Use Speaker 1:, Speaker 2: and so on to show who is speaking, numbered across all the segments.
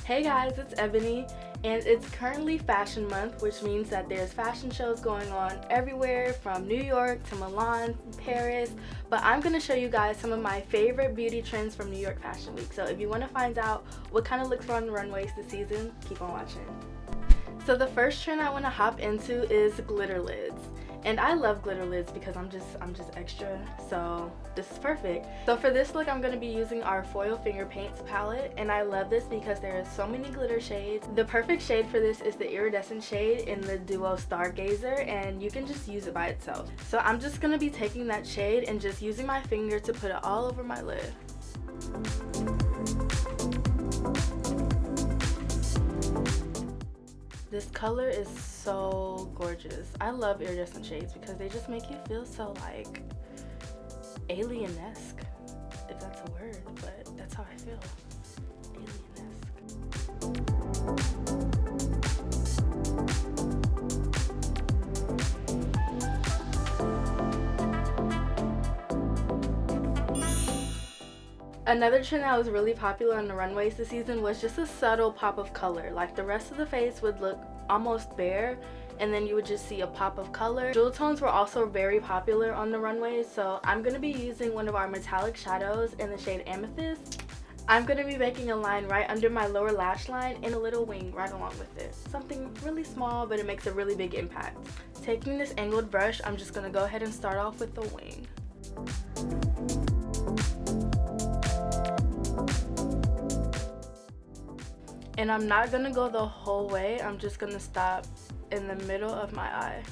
Speaker 1: Hey guys, it's Ebony, and it's currently fashion month, which means that there's fashion shows going on everywhere from New York to Milan, Paris, but I'm going to show you guys some of my favorite beauty trends from New York Fashion Week. So if you want to find out what kind of looks are on the runways this season, keep on watching. So the first trend I want to hop into is glitter lids. And I love glitter lids because I'm just extra, so this is perfect. So for this look, I'm going to be using our foil finger paints palette, and I love this because there is so many glitter shades. The perfect shade for this is the iridescent shade in the duo Stargazer, and you can just use it by itself. So I'm just going to be taking that shade and just using my finger to put it all over my lid. This color is so gorgeous. I love iridescent shades because they just make you feel so like alien-esque, if that's a word, but that's how I feel. Another trend that was really popular on the runways this season was just a subtle pop of color. Like the rest of the face would look almost bare, and then you would just see a pop of color. Jewel tones were also very popular on the runways, so I'm going to be using one of our metallic shadows in the shade Amethyst. I'm going to be making a line right under my lower lash line and a little wing right along with it. Something really small, but it makes a really big impact. Taking this angled brush, I'm just going to go ahead and start off with the wing. And I'm not going to go the whole way, I'm just going to stop in the middle of my eye.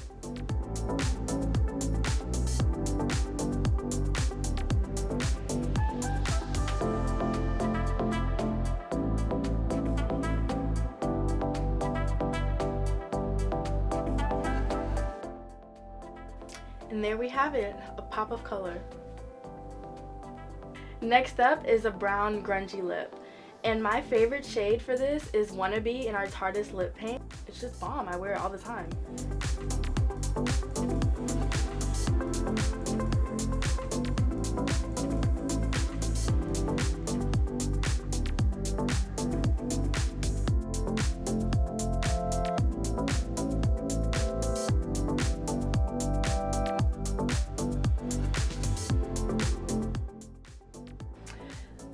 Speaker 1: And there we have it, a pop of color. Next up is a brown grungy lip. And my favorite shade for this is Wannabe in our Tarteist lip paint. It's just bomb. I wear it all the time.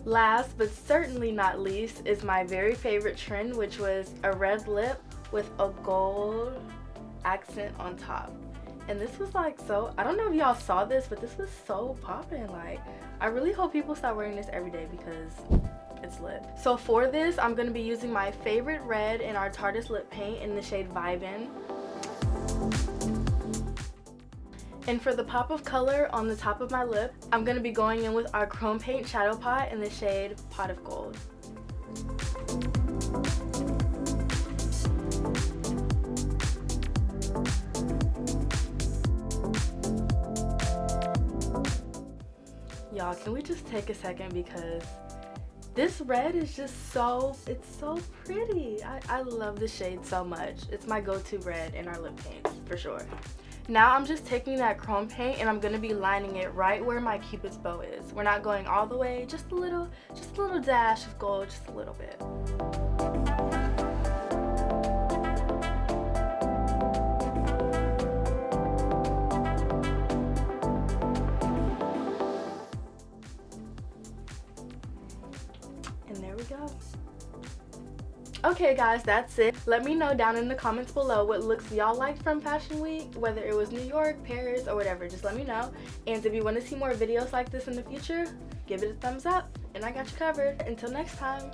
Speaker 1: Last but certainly not least is my very favorite trend, which was a red lip with a gold accent on top. And this was like so, I don't know if y'all saw this, but this was so poppin'. Like, I really hope people start wearing this every day because it's lit. So for this, I'm going to be using my favorite red in our Tarteist lip paint in the shade Vibin. And for the pop of color on the top of my lip, I'm going to be going in with our chrome paint shadow pot in the shade Pot of Gold. Y'all, can we just take a second because this red is just it's so pretty. I love this shade so much. It's my go-to red in our lip paints for sure. Now I'm just taking that chrome paint and I'm going to be lining it right where my Cupid's bow is. We're not going all the way, just a little dash of gold, just a little bit. And there we go. Okay guys, that's it. Let me know down in the comments below what looks y'all liked from Fashion Week, whether it was New York, Paris, or whatever. Just let me know. And if you want to see more videos like this in the future, give it a thumbs up, and I got you covered. Until next time.